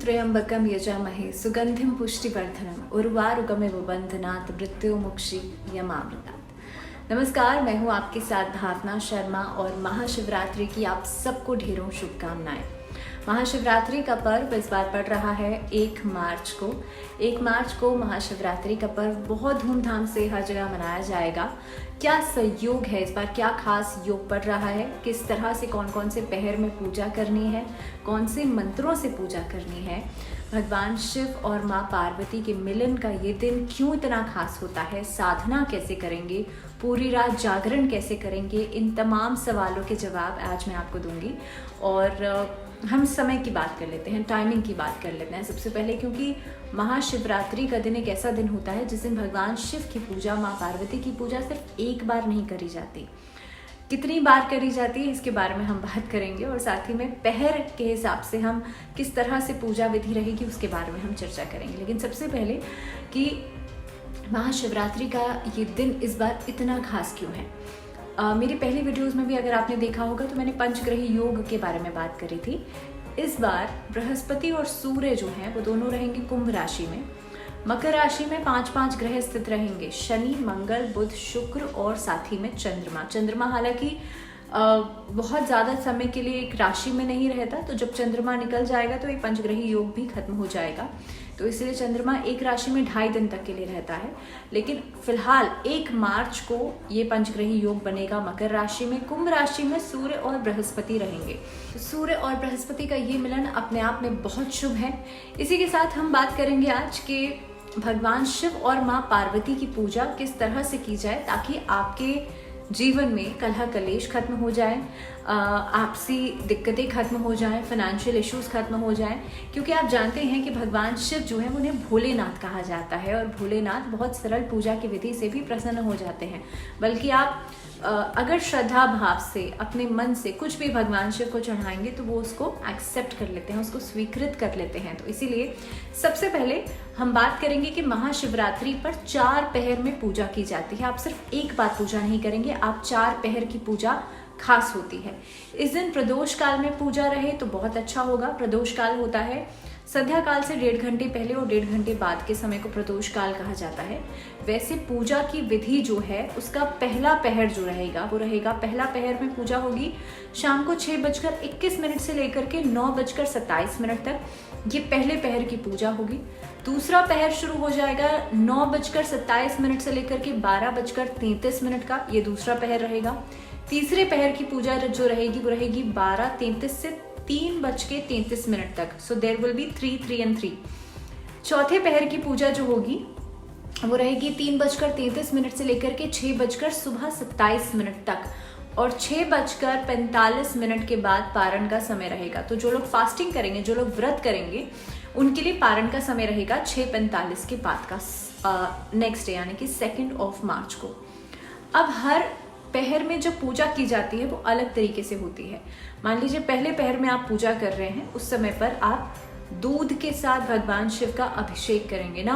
त्र्यंबकम यजामहे सुगंधिम पुष्टिवर्धनम उर्वारुकमिव बंधनात् मृत्युमुक्षीयमामृतात्। नमस्कार, मैं हूँ आपके साथ भावना शर्मा और महाशिवरात्रि की आप सबको ढेरों शुभकामनाएं। महाशिवरात्रि का पर्व इस बार पड़ रहा है 1 मार्च को। 1 मार्च को महाशिवरात्रि का पर्व बहुत धूमधाम से हर जगह मनाया जाएगा। क्या संयोग है इस बार, क्या खास योग पड़ रहा है, किस तरह से कौन कौन से पहर में पूजा करनी है, कौन से मंत्रों से पूजा करनी है, भगवान शिव और माँ पार्वती के मिलन का ये दिन क्यों इतना खास होता है, साधना कैसे करेंगे, पूरी रात जागरण कैसे करेंगे, इन तमाम सवालों के जवाब आज मैं आपको दूंगी। और हम समय की बात कर लेते हैं, टाइमिंग की बात कर लेते हैं सबसे पहले, क्योंकि महाशिवरात्रि का दिन एक ऐसा दिन होता है जिस दिन भगवान शिव की पूजा, माँ पार्वती की पूजा सिर्फ एक बार नहीं करी जाती, कितनी बार करी जाती है इसके बारे में हम बात करेंगे। और साथ ही में पहर के हिसाब से हम किस तरह से पूजा विधि रहेगी उसके बारे में हम चर्चा करेंगे। लेकिन सबसे पहले कि महाशिवरात्रि का ये दिन इस बार इतना खास क्यों है। मेरी पहली वीडियोस में भी अगर आपने देखा होगा तो मैंने पंचग्रही योग के बारे में बात करी थी। इस बार बृहस्पति और सूर्य जो हैं वो दोनों रहेंगे कुंभ राशि में। मकर राशि में 5 ग्रह स्थित रहेंगे, शनि, मंगल, बुध, शुक्र और साथ ही में चंद्रमा। चंद्रमा हालांकि बहुत ज़्यादा समय के लिए एक राशि में नहीं रहता, तो जब चंद्रमा निकल जाएगा तो ये पंचग्रही योग भी खत्म हो जाएगा, तो इसलिए चंद्रमा एक राशि में 2.5 दिन तक के लिए रहता है। लेकिन फिलहाल 1 मार्च को ये पंचग्रही योग बनेगा मकर राशि में। कुंभ राशि में सूर्य और बृहस्पति रहेंगे, तो सूर्य और बृहस्पति का ये मिलन अपने आप में बहुत शुभ है। इसी के साथ हम बात करेंगे आज के भगवान शिव और माँ पार्वती की पूजा किस तरह से की जाए ताकि आपके जीवन में कलह कलेश खत्म हो जाए, आपसी दिक्कतें खत्म हो जाएं, फाइनेंशियल इश्यूज खत्म हो जाएं। क्योंकि आप जानते हैं कि भगवान शिव जो है उन्हें भोलेनाथ कहा जाता है और भोलेनाथ बहुत सरल पूजा की विधि से भी प्रसन्न हो जाते हैं। बल्कि आप अगर श्रद्धा भाव से अपने मन से कुछ भी भगवान शिव को चढ़ाएंगे तो वो उसको एक्सेप्ट कर लेते हैं, उसको स्वीकृत कर लेते हैं। तो इसीलिए सबसे पहले हम बात करेंगे कि महाशिवरात्रि पर 4 पहर में पूजा की जाती है। आप सिर्फ एक बार पूजा नहीं करेंगे, आप 4 पहर की पूजा खास होती है। इस दिन प्रदोष काल में पूजा रहे तो बहुत अच्छा होगा। प्रदोष काल होता है संध्या काल से 1.5 घंटे पहले और 1.5 घंटे बाद के समय को प्रदोष काल कहा जाता है। वैसे पूजा की विधि जो है उसका पहला पहर जो रहेगा वो रहेगा, पहला पहर में पूजा होगी शाम को 6:21 से लेकर के 9:27 तक, ये पहले पहर की पूजा होगी। दूसरा पहर शुरू हो जाएगा 9:27 से लेकर के 12:33 का, ये दूसरा पहर रहेगा। तीसरे पहर की पूजा जो रहेगी वो रहेगी 12:33 से 3:33 तक, so there will be 3 and 3। चौथे पहर की पूजा जो होगी वो रहेगी 3:33 से लेकर के 6:27 तक, और 6:45 के बाद पारण का समय रहेगा। तो जो लोग फास्टिंग करेंगे, जो लोग व्रत करेंगे, उनके लिए पारण का समय रहेगा 6:45 के बाद का नेक्स्ट डे, यानी कि 2 मार्च को। अब हर पहर में जो पूजा की जाती है वो अलग तरीके से होती है। मान लीजिए पहले पहर में आप पूजा कर रहे हैं, उस समय पर आप दूध के साथ भगवान शिव का अभिषेक करेंगे ना।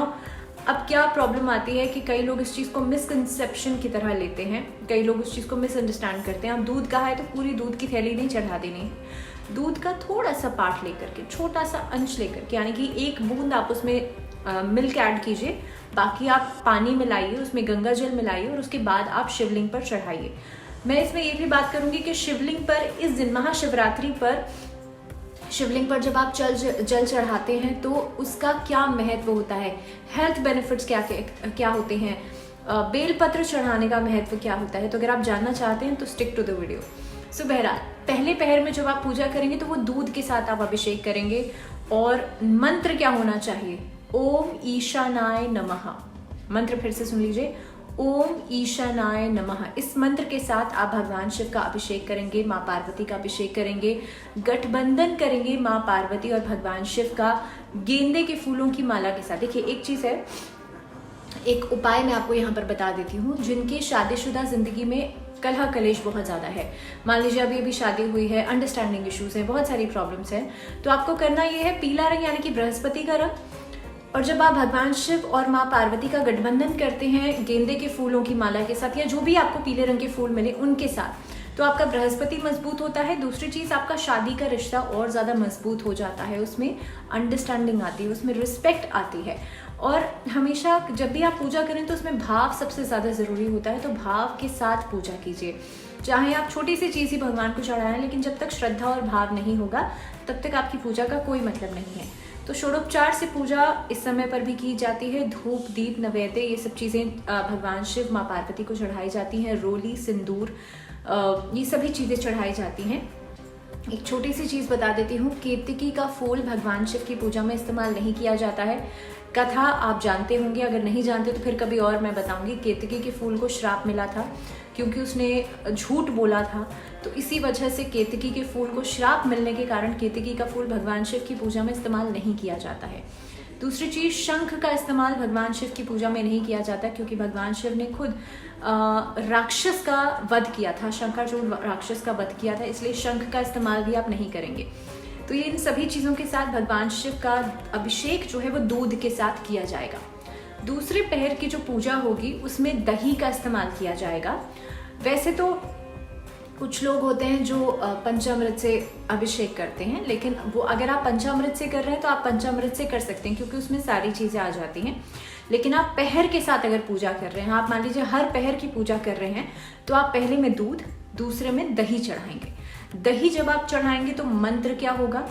अब क्या प्रॉब्लम आती है कि कई लोग इस चीज़ को मिसकंसेप्शन की तरह लेते हैं, कई लोग इस चीज़ को मिसअंडरस्टैंड करते हैं। अब दूध कहा है तो पूरी दूध की थैली नहीं चढ़ा देनी है, दूध का थोड़ा सा पार्ट लेकर के, छोटा सा अंश लेकर के, यानी कि 1 बूंद आप उसमें मिल्क ऐड कीजिए, बाकी आप पानी मिलाइए, उसमें गंगा जल मिलाइए और उसके बाद आप शिवलिंग पर चढ़ाइए। मैं इसमें ये भी बात करूंगी कि शिवलिंग पर इस दिन महाशिवरात्रि पर शिवलिंग पर जब आप जल चढ़ाते हैं तो उसका क्या महत्व होता है, हेल्थ बेनिफिट्स क्या होते हैं, बेलपत्र चढ़ाने का महत्व क्या होता है। तो अगर आप जानना चाहते हैं तो स्टिक टू द वीडियो। सो बहरहाल पहले पहर में जब आप पूजा करेंगे तो वो दूध के साथ आप अभिषेक करेंगे, और मंत्र क्या होना चाहिए, ओम ईशानाय नमः। मंत्र फिर से सुन लीजिए, ओम ईशानाय नमः। इस मंत्र के साथ आप भगवान शिव का अभिषेक करेंगे, माँ पार्वती का अभिषेक करेंगे, गठबंधन करेंगे माँ पार्वती और भगवान शिव का गेंदे के फूलों की माला के साथ। देखिए एक चीज़ है, एक उपाय मैं आपको यहाँ पर बता देती हूँ। जिनकी शादीशुदा जिंदगी में कलह कलेश बहुत ज़्यादा है, मान लीजिए अभी शादी हुई है, अंडरस्टैंडिंग इश्यूज हैं, बहुत सारी प्रॉब्लम्स हैं, तो आपको करना ये है पीला रंग यानी कि बृहस्पति का रंग। और जब आप भगवान शिव और माँ पार्वती का गठबंधन करते हैं गेंदे के फूलों की माला के साथ, या जो भी आपको पीले रंग के फूल मिले उनके साथ, तो तो आपका बृहस्पति मजबूत होता है। दूसरी चीज़, आपका शादी का रिश्ता और ज़्यादा मजबूत हो जाता है, उसमें अंडरस्टैंडिंग आती है, उसमें रिस्पेक्ट आती है। और हमेशा जब भी आप पूजा करें तो उसमें भाव सबसे ज़्यादा ज़रूरी होता है, तो भाव के साथ पूजा कीजिए। चाहे आप छोटी सी चीज़ ही भगवान को चढ़ाएं, लेकिन जब तक श्रद्धा और भाव नहीं होगा तब तक आपकी पूजा का कोई मतलब नहीं है। तो षोडोपचार से पूजा इस समय पर भी की जाती है। धूप, दीप, नैवेद्य, ये सब चीज़ें भगवान शिव, माँ पार्वती को चढ़ाई जाती हैं। रोली, सिंदूर, ये सभी चीज़ें चढ़ाई जाती हैं। एक छोटी सी चीज़ बता देती हूँ, केतकी का फूल भगवान शिव की पूजा में इस्तेमाल नहीं किया जाता है। कथा आप जानते होंगे, अगर नहीं जानते तो फिर कभी और मैं बताऊंगी। केतकी के फूल को श्राप मिला था क्योंकि उसने झूठ बोला था, तो इसी वजह से केतकी के फूल को श्राप मिलने के कारण केतकी का फूल भगवान शिव की पूजा में इस्तेमाल नहीं किया जाता है। दूसरी चीज़, शंख का इस्तेमाल भगवान शिव की पूजा में नहीं किया जाता क्योंकि भगवान शिव ने खुद राक्षस का वध किया था, शंखचूड़ राक्षस का वध किया था, इसलिए शंख का इस्तेमाल भी आप नहीं करेंगे। तो ये इन सभी चीज़ों के साथ भगवान शिव का अभिषेक जो है वो दूध के साथ किया जाएगा। दूसरे पहर की जो पूजा होगी उसमें दही का इस्तेमाल किया जाएगा। वैसे तो कुछ लोग होते हैं जो पंचामृत से अभिषेक करते हैं, लेकिन वो अगर आप पंचामृत से कर रहे हैं तो आप पंचामृत से कर सकते हैं क्योंकि उसमें सारी चीज़ें आ जाती हैं। लेकिन आप पहर के साथ अगर पूजा कर रहे हैं, आप मान लीजिए हर पहर की पूजा कर रहे हैं, तो आप पहले में दूध, दूसरे में दही चढ़ाएंगे। दही जब आप चढ़ाएंगे तो मंत्र क्या होगा?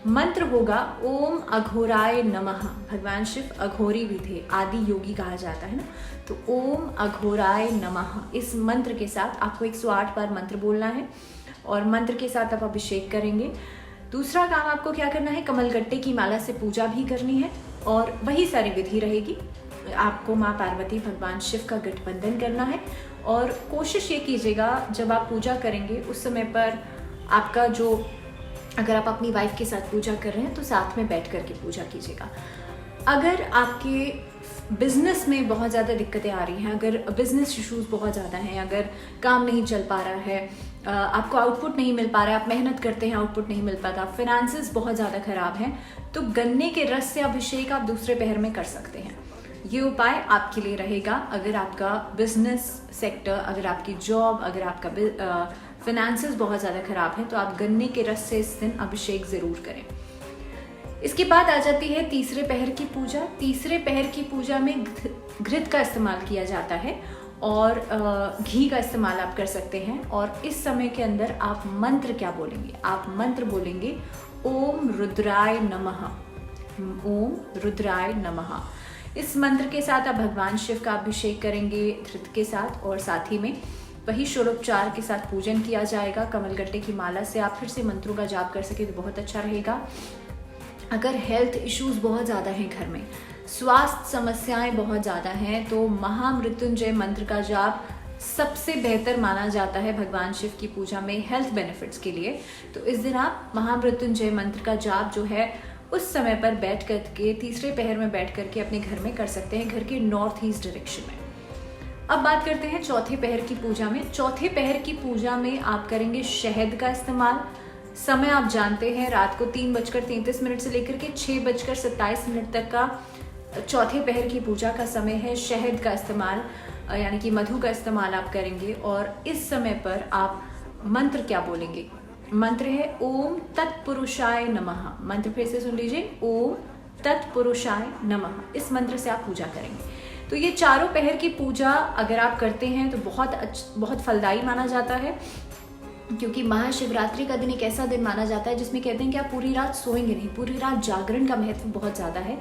मंत्र होगा ओम अघोराय नमः। भगवान शिव अघोरी भी थे, आदि योगी कहा जाता है ना, तो ओम अघोराय नमः इस मंत्र के साथ आपको 108 बार मंत्र बोलना है और मंत्र के साथ आप अभिषेक करेंगे। दूसरा काम आपको क्या करना है, कमलगट्टे की माला से पूजा भी करनी है और वही सारी विधि रहेगी। आपको माँ पार्वती भगवान शिव का गठबंधन करना है और कोशिश ये कीजिएगा जब आप पूजा करेंगे उस समय पर आपका जो, अगर आप अपनी वाइफ के साथ पूजा कर रहे हैं तो साथ में बैठ करके पूजा कीजिएगा। अगर आपके बिजनेस में बहुत ज़्यादा दिक्कतें आ रही हैं, अगर बिजनेस इश्यूज बहुत ज़्यादा हैं, अगर काम नहीं चल पा रहा है, आपको आउटपुट नहीं मिल पा रहा है, आप मेहनत करते हैं आउटपुट नहीं मिल पाता, फाइनेंसेस बहुत ज़्यादा खराब हैं, तो गन्ने के रस से अभिषेक आप दूसरे पहर में कर सकते हैं। ये उपाय आपके लिए रहेगा अगर आपका बिजनेस सेक्टर, अगर आपकी जॉब, अगर आपका फाइनेंसेस बहुत ज़्यादा खराब है तो आप गन्ने के रस से इस दिन अभिषेक ज़रूर करें। इसके बाद आ जाती है तीसरे पहर की पूजा। तीसरे पहर की पूजा में घृत का इस्तेमाल किया जाता है और घी का इस्तेमाल आप कर सकते हैं। और इस समय के अंदर आप मंत्र क्या बोलेंगे? आप मंत्र बोलेंगे ओम रुद्राय नमः, ओम रुद्राय नमः। इस मंत्र के साथ आप भगवान शिव का अभिषेक करेंगे घृत के साथ और साथ ही में वही षोडोपचार के साथ पूजन किया जाएगा। कमलगट्टे की माला से आप फिर से मंत्रों का जाप कर सके तो बहुत अच्छा रहेगा। अगर हेल्थ इश्यूज बहुत ज़्यादा हैं घर में, स्वास्थ्य समस्याएं बहुत ज़्यादा हैं, तो महामृत्युंजय मंत्र का जाप सबसे बेहतर माना जाता है भगवान शिव की पूजा में हेल्थ बेनिफिट्स के लिए। तो इस दिन आप महामृत्युंजय मंत्र का जाप जो है उस समय पर बैठ करके, तीसरे पहर में बैठ करके अपने घर में कर सकते हैं, घर के नॉर्थ ईस्ट डायरेक्शन में। अब बात करते हैं चौथे पहर की पूजा में। चौथे पहर की पूजा में आप करेंगे शहद का इस्तेमाल। समय आप जानते हैं, रात को 3:33 से लेकर के 6:27 तक का चौथे पहर की पूजा का समय है। शहद का इस्तेमाल यानी कि मधु का इस्तेमाल आप करेंगे और इस समय पर आप मंत्र क्या बोलेंगे? मंत्र है ओम तत्पुरुषाय नमः। मंत्र फिर से सुन लीजिए, ओम तत्पुरुषाय नमः। इस मंत्र से आप पूजा करेंगे। तो ये चारों पहर की पूजा अगर आप करते हैं तो बहुत फलदायी माना जाता है, क्योंकि महाशिवरात्रि का दिन एक ऐसा दिन माना जाता है जिसमें कहते हैं कि आप पूरी रात सोएंगे नहीं, पूरी रात जागरण का महत्व बहुत ज़्यादा है।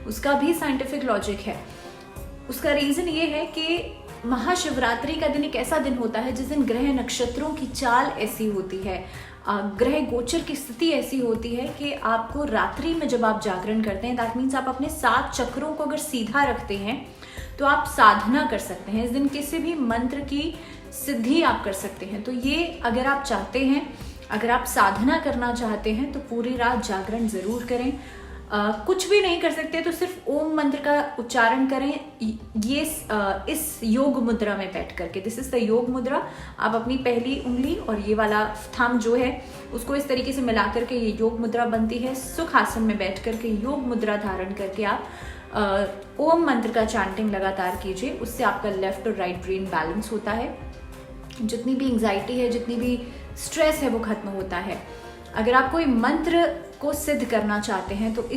उसका भी साइंटिफिक लॉजिक है। उसका रीज़न ये है कि महाशिवरात्रि का दिन एक ऐसा दिन होता है जिस दिन ग्रह नक्षत्रों की चाल ऐसी होती है, ग्रह गोचर की स्थिति ऐसी होती है कि आपको रात्रि में जब आप जागरण करते हैं, दैट मीन्स आप अपने 7 चक्रों को अगर सीधा रखते हैं तो आप साधना कर सकते हैं। इस दिन किसी भी मंत्र की सिद्धि आप कर सकते हैं। तो ये अगर आप चाहते हैं, अगर आप साधना करना चाहते हैं तो पूरी रात जागरण ज़रूर करें। कुछ भी नहीं कर सकते तो सिर्फ ओम मंत्र का उच्चारण करें। ये इस योग मुद्रा में बैठ करके, दिस इज द योग मुद्रा। आप अपनी पहली उंगली और ये वाला थंब जो है उसको इस तरीके से मिला करके ये योग मुद्रा बनती है। सुख आसन में बैठ करके योग मुद्रा धारण करके आप ओम मंत्र का चैंटिंग लगातार कीजिए। उससे आपका लेफ्ट और राइट ब्रेन बैलेंस होता है जितनी भी एंग्जाइटी है, जितनी भी स्ट्रेस है वो खत्म होता है। अगर आप कोई मंत्र को सिद्ध करना चाहते हैं तो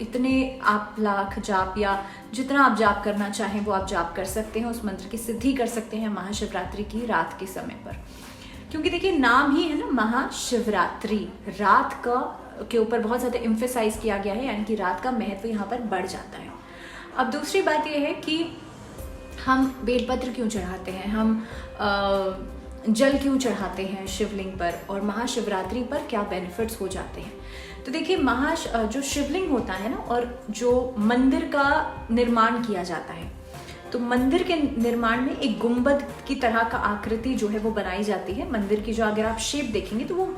इतने आप लाख जाप या जितना आप जाप करना चाहें वो आप जाप कर सकते हैं, उस मंत्र की सिद्धि कर सकते हैं महाशिवरात्रि की रात के समय पर। क्योंकि देखिए नाम ही है ना महाशिवरात्रि, रात का के ऊपर बहुत ज़्यादा एम्फेसाइज किया गया है, यानी कि रात का महत्व यहाँ पर बढ़ जाता है। अब दूसरी बात यह है कि हम बेलपत्र क्यों चढ़ाते हैं, हम जल क्यों चढ़ाते हैं शिवलिंग पर, और महाशिवरात्रि पर क्या बेनिफिट्स हो जाते हैं। तो देखिए जो शिवलिंग होता है ना, और जो मंदिर का निर्माण किया जाता है, तो मंदिर के निर्माण में एक गुंबद की तरह का आकृति जो है वो बनाई जाती है। मंदिर की जो अगर आप शेप देखेंगे तो वो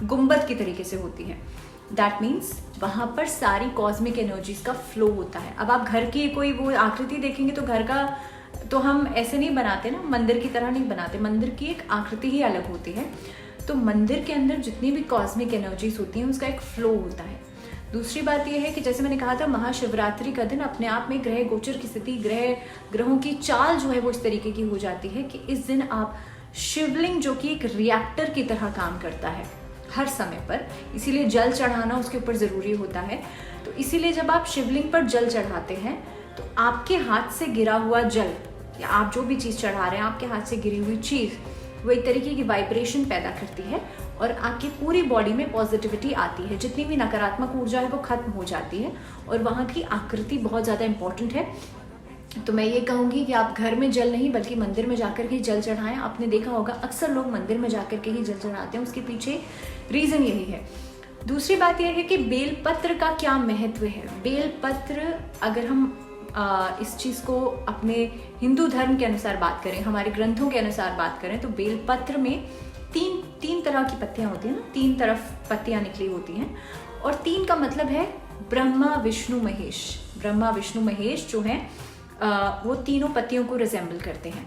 गुंबद की तरीके से होती है। दैट मीन्स वहाँ पर सारी कॉस्मिक एनर्जीज का फ्लो होता है। अब आप घर की कोई वो आकृति देखेंगे तो घर का तो हम ऐसे नहीं बनाते ना, मंदिर की तरह नहीं बनाते, मंदिर की एक आकृति ही अलग होती है। तो मंदिर के अंदर जितनी भी कॉस्मिक एनर्जीज होती हैं उसका एक फ्लो होता है। दूसरी बात यह है कि जैसे मैंने कहा था महाशिवरात्रि का दिन अपने आप में ग्रह गोचर की स्थिति, ग्रहों की चाल जो है वो इस तरीके की हो जाती है कि इस दिन आप शिवलिंग जो कि एक रिएक्टर की तरह काम करता है हर समय पर, इसीलिए जल चढ़ाना उसके ऊपर ज़रूरी होता है। तो इसीलिए जब आप शिवलिंग पर जल चढ़ाते हैं तो आपके हाथ से गिरा हुआ जल या आप जो भी चीज़ चढ़ा रहे हैं, आपके हाथ से गिरी हुई चीज़ वो एक तरीके की वाइब्रेशन पैदा करती है और आपकी पूरी बॉडी में पॉजिटिविटी आती है। जितनी भी नकारात्मक ऊर्जा है वो खत्म हो जाती है और वहाँ की आकृति बहुत ज़्यादा इंपॉर्टेंट है। तो मैं ये कहूँगी कि आप घर में जल नहीं बल्कि मंदिर में जाकर के जल चढ़ाएं। आपने देखा होगा अक्सर लोग मंदिर में जाकर के ही जल चढ़ाते हैं, उसके पीछे रीज़न यही है। दूसरी बात यह है कि बेलपत्र का क्या महत्व है। बेलपत्र अगर हम इस चीज़ को अपने हिंदू धर्म के अनुसार बात करें, हमारे ग्रंथों के अनुसार बात करें, तो बेलपत्र में तीन तरह की पत्तियां होती हैं ना, 3 तरफ पत्तियां निकली होती हैं और 3 का मतलब है ब्रह्मा विष्णु महेश। ब्रह्मा विष्णु महेश जो हैं वो तीनों पत्तियों को रिजेंबल करते हैं।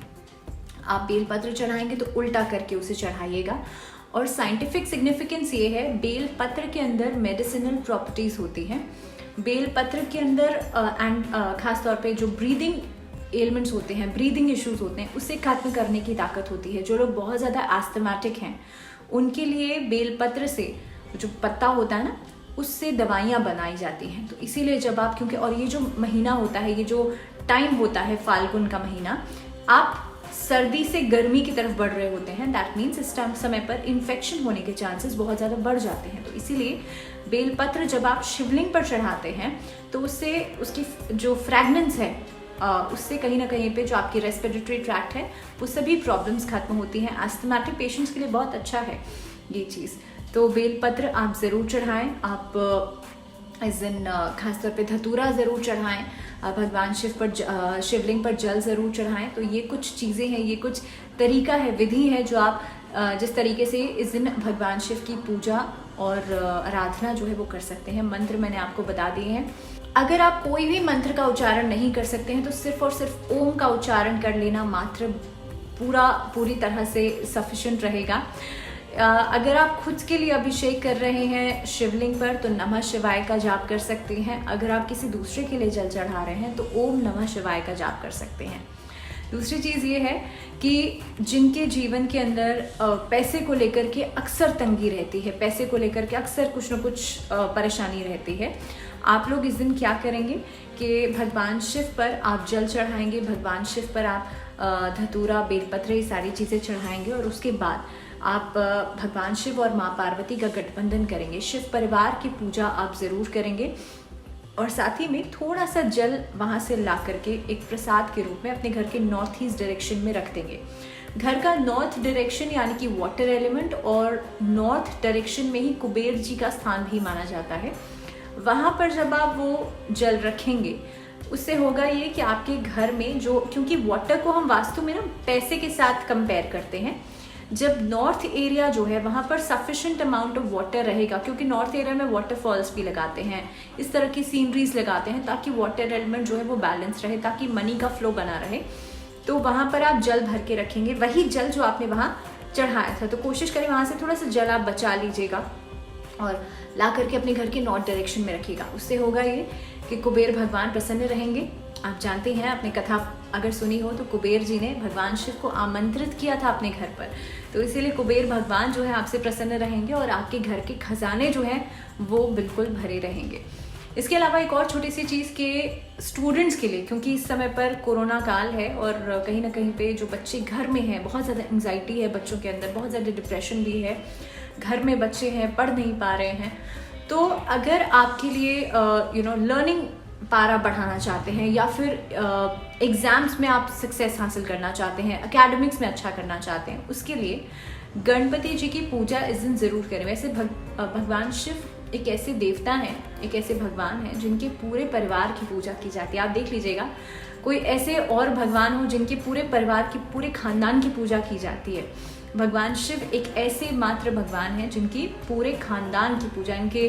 आप बेलपत्र चढ़ाएंगे तो उल्टा करके उसे चढ़ाइएगा। और साइंटिफिक सिग्निफिकेंस ये है, बेलपत्र के अंदर मेडिसिनल प्रॉपर्टीज होती हैं। बेलपत्र के अंदर खास तौर पे जो ब्रीदिंग एलिमेंट्स होते हैं, ब्रीदिंग इश्यूज होते हैं, उसे खत्म करने की ताकत होती है। जो लोग बहुत ज़्यादा एस्थमेटिक हैं उनके लिए बेलपत्र से जो पत्ता होता है ना, उससे दवाइयाँ बनाई जाती हैं। तो इसीलिए जब आप क्योंकि और ये जो महीना होता है, ये जो टाइम होता है फाल्गुन का महीना, आप सर्दी से गर्मी की तरफ बढ़ रहे होते हैं। दैट मीन्स इस समय पर इन्फेक्शन होने के चांसेस बहुत ज़्यादा बढ़ जाते हैं। तो इसीलिए बेलपत्र जब आप शिवलिंग पर चढ़ाते हैं तो उससे उसकी जो फ्रेगनेंस है उससे कहीं ना कहीं पे जो आपकी रेस्पिरेटरी ट्रैक्ट है वो सभी प्रॉब्लम्स खत्म होती हैं। एस्थमेटिक पेशेंट्स के लिए बहुत अच्छा है ये चीज़। तो बेलपत्र आप ज़रूर चढ़ाएं। आप इस दिन खासतौर पे धतूरा ज़रूर चढ़ाएं, भगवान शिवलिंग पर जल ज़रूर चढ़ाएं। तो ये कुछ चीज़ें हैं, ये कुछ तरीका है, विधि है जो आप जिस तरीके से इस दिन भगवान शिव की पूजा और आराधना जो है वो कर सकते हैं। मंत्र मैंने आपको बता दिए हैं। अगर आप कोई भी मंत्र का उच्चारण नहीं कर सकते हैं तो सिर्फ और सिर्फ ओम का उच्चारण कर लेना मात्र पूरी तरह से सफिशिएंट रहेगा। अगर आप खुद के लिए अभिषेक कर रहे हैं शिवलिंग पर तो नमः शिवाय का जाप कर सकते हैं। अगर आप किसी दूसरे के लिए जल चढ़ा रहे हैं तो ओम नमः शिवाय का जाप कर सकते हैं। दूसरी चीज़ ये है कि जिनके जीवन के अंदर पैसे को लेकर के अक्सर तंगी रहती है, पैसे को लेकर के अक्सर कुछ न कुछ परेशानी रहती है, आप लोग इस दिन क्या करेंगे कि भगवान शिव पर आप जल चढ़ाएंगे, भगवान शिव पर आप धतूरा, बेलपत्र, ये सारी चीज़ें चढ़ाएंगे और उसके बाद आप भगवान शिव और माँ पार्वती का गठबंधन करेंगे। शिव परिवार की पूजा आप ज़रूर करेंगे और साथ ही में थोड़ा सा जल वहाँ से ला करके एक प्रसाद के रूप में अपने घर के नॉर्थ ईस्ट डायरेक्शन में रख देंगे। घर का नॉर्थ डायरेक्शन यानी कि वाटर एलिमेंट और नॉर्थ डायरेक्शन में ही कुबेर जी का स्थान भी माना जाता है। वहाँ पर जब आप वो जल रखेंगे उससे होगा ये कि आपके घर में जो, क्योंकि वाटर को हम वास्तु में ना पैसे के साथ कंपेयर करते हैं, जब नॉर्थ एरिया जो है वहाँ पर सफिशिएंट अमाउंट ऑफ वाटर रहेगा, क्योंकि नॉर्थ एरिया में वाटरफॉल्स भी लगाते हैं, इस तरह की सीनरीज लगाते हैं ताकि वाटर एलिमेंट जो है वो बैलेंस रहे, ताकि मनी का फ्लो बना रहे। तो वहाँ पर आप जल भर के रखेंगे, वही जल जो आपने वहाँ चढ़ाया था। तो कोशिश करें वहाँ से थोड़ा सा जल आप बचा लीजिएगा और ला करके अपने घर के नॉर्थ डायरेक्शन में रखिएगा। उससे होगा ये कि कुबेर भगवान प्रसन्न रहेंगे आप जानते हैं, आपने कथा अगर सुनी हो तो कुबेर जी ने भगवान शिव को आमंत्रित किया था अपने घर पर, तो इसीलिए कुबेर भगवान जो है आपसे प्रसन्न रहेंगे और आपके घर के खजाने जो हैं वो बिल्कुल भरे रहेंगे। इसके अलावा एक और छोटी सी चीज़ के स्टूडेंट्स के लिए, क्योंकि इस समय पर कोरोना काल है और कहीं ना कहीं पे जो बच्चे घर में हैं, बहुत ज़्यादा एंग्जाइटी है बच्चों के अंदर, बहुत ज़्यादा डिप्रेशन भी है, घर में बच्चे हैं, पढ़ नहीं पा रहे हैं, तो अगर आपके लिए लर्निंग पारा बढ़ाना चाहते हैं या फिर एग्ज़ाम्स में आप सक्सेस हासिल करना चाहते हैं, एकेडमिक्स में अच्छा करना चाहते हैं, उसके लिए गणपति जी की पूजा इस दिन ज़रूर करें। वैसे भगवान शिव एक ऐसे देवता हैं, एक ऐसे भगवान हैं जिनके पूरे परिवार की पूजा की जाती है। आप देख लीजिएगा, कोई ऐसे और भगवान हो जिनके पूरे परिवार की, पूरे खानदान की पूजा की जाती है। भगवान शिव एक ऐसे मात्र भगवान हैं जिनकी पूरे खानदान की पूजा, इनके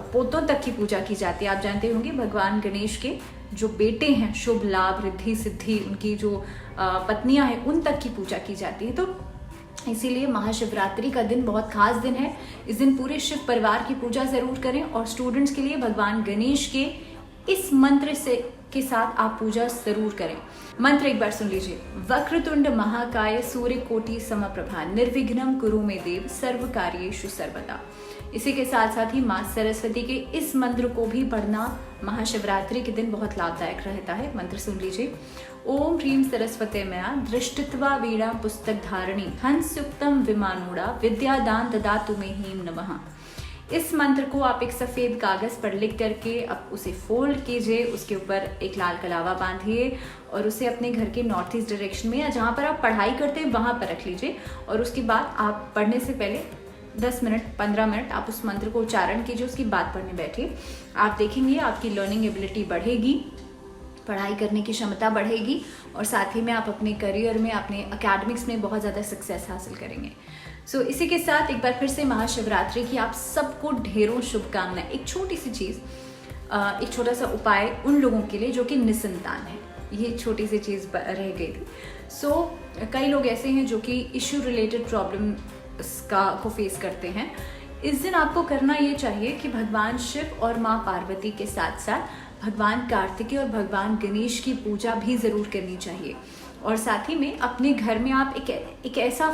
पोतों तक की पूजा की जाती है। आप जानते होंगे भगवान गणेश के जो बेटे हैं, शुभ लाभ रिद्धि सिद्धि, उनकी जो पत्नियां हैं, उन तक की पूजा की जाती है। तो इसीलिए महाशिवरात्रि का दिन बहुत खास दिन है। इस दिन पूरे शिव परिवार की पूजा जरूर करें और स्टूडेंट्स के लिए भगवान गणेश के इस मंत्र के साथ आप पूजा जरूर करें। मंत्र एक बार सुन लीजिए। वक्रतुंड महाकाय सूर्यकोटि समप्रभा निर्विघ्नं कुरु मे देव सर्व कार्येषु सर्वदा। इसी के साथ साथ ही माँ सरस्वती के इस मंत्र को भी पढ़ना महाशिवरात्रि के दिन बहुत लाभदायक रहता है। मंत्र सुन लीजिए। ओम ह्रीं सरस्वते मया दृष्टित्वा वीणा पुस्तक धारणी हंसयुक्तम विमानूढ़ा विद्यादान ददातु मे ह्रीं नमः। इस मंत्र को आप एक सफ़ेद कागज़ पर लिख करके अब उसे फोल्ड कीजिए, उसके ऊपर एक लाल कलावा बांधिए और उसे अपने घर के नॉर्थ ईस्ट डायरेक्शन में या जहाँ पर आप पढ़ाई करते हैं वहाँ पर रख लीजिए। और उसके बाद आप पढ़ने से पहले 10 मिनट 15 मिनट आप उस मंत्र को उच्चारण कीजिए, उसकी बात पढ़ने बैठिए। आप देखेंगे आपकी लर्निंग एबिलिटी बढ़ेगी, पढ़ाई करने की क्षमता बढ़ेगी और साथ ही में आप अपने करियर में, अपने एकेडमिक्स में बहुत ज़्यादा सक्सेस हासिल करेंगे। सो इसी के साथ एक बार फिर से महाशिवरात्रि की आप सबको ढेरों शुभकामनाएं। एक छोटी सी चीज़, एक छोटा सा उपाय उन लोगों के लिए जो कि निसंतान है, ये छोटी सी चीज़ रह गई थी। सो कई लोग ऐसे हैं जो कि इश्यू रिलेटेड प्रॉब्लम को फेस करते हैं। इस दिन आपको करना ये चाहिए कि भगवान शिव और माँ पार्वती के साथ साथ भगवान कार्तिकेय और भगवान गणेश की पूजा भी ज़रूर करनी चाहिए। और साथ ही में अपने घर में आप एक ऐसा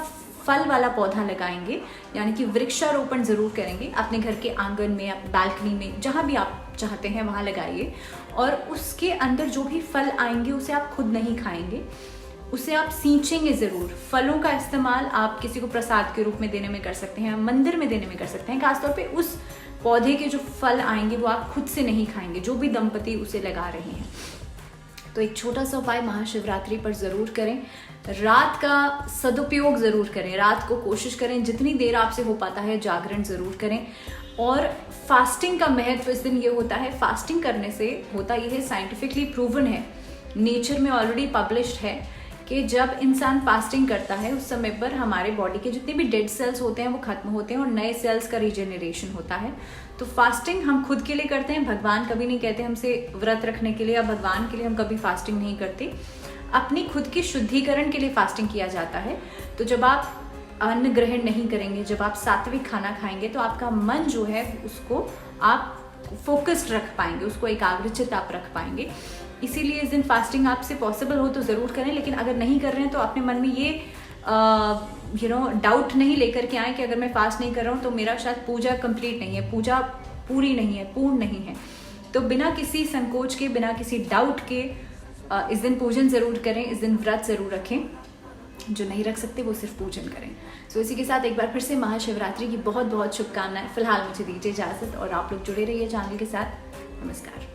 फल वाला पौधा लगाएंगे, यानी कि वृक्षारोपण ज़रूर करेंगे। अपने घर के आंगन में, बालकनी में, जहाँ भी आप चाहते हैं वहाँ लगाइए और उसके अंदर जो भी फल आएंगे उसे आप खुद नहीं खाएंगे, उसे आप सींचेंगे ज़रूर। फलों का इस्तेमाल आप किसी को प्रसाद के रूप में देने में कर सकते हैं, मंदिर में देने में कर सकते हैं। खासतौर पे उस पौधे के जो फल आएंगे वो आप खुद से नहीं खाएंगे, जो भी दंपति उसे लगा रहे हैं। तो एक छोटा सा उपाय महाशिवरात्रि पर ज़रूर करें। रात का सदुपयोग ज़रूर करें, रात को कोशिश करें जितनी देर आपसे हो पाता है जागरण ज़रूर करें। और फास्टिंग का महत्व इस दिन ये होता है, फास्टिंग करने से होता ये है, साइंटिफिकली प्रूवन है, नेचर में ऑलरेडी पब्लिश्ड है कि जब इंसान फास्टिंग करता है उस समय पर हमारे बॉडी के जितने भी डेड सेल्स होते हैं वो खत्म होते हैं और नए सेल्स का रीजेनरेशन होता है। तो फास्टिंग हम खुद के लिए करते हैं, भगवान कभी नहीं कहते हमसे व्रत रखने के लिए, या भगवान के लिए हम कभी फास्टिंग नहीं करते। अपनी खुद की शुद्धिकरण के लिए फास्टिंग किया जाता है। तो जब आप अन्न ग्रहण नहीं करेंगे, जब आप सात्विक खाना खाएंगे तो आपका मन जो है उसको आप फोकस्ड रख पाएंगे, उसको एकाग्रचित आप रख पाएंगे। इसीलिए इस दिन फास्टिंग आपसे पॉसिबल हो तो ज़रूर करें, लेकिन अगर नहीं कर रहे हैं तो अपने मन में ये डाउट नहीं लेकर के आए कि अगर मैं फास्ट नहीं कर रहा हूँ तो मेरा शायद पूजा कंप्लीट नहीं है, पूजा पूरी नहीं है, पूर्ण नहीं है। तो बिना किसी संकोच के, बिना किसी डाउट के इस दिन पूजन ज़रूर करें, इस दिन व्रत ज़रूर रखें। जो नहीं रख सकते वो सिर्फ पूजन करें। सो इसी के साथ एक बार फिर से महाशिवरात्रि की बहुत बहुत शुभकामनाएं। फिलहाल मुझे दीजिए इजाज़त और आप लोग जुड़े रहिए चैनल के साथ। नमस्कार।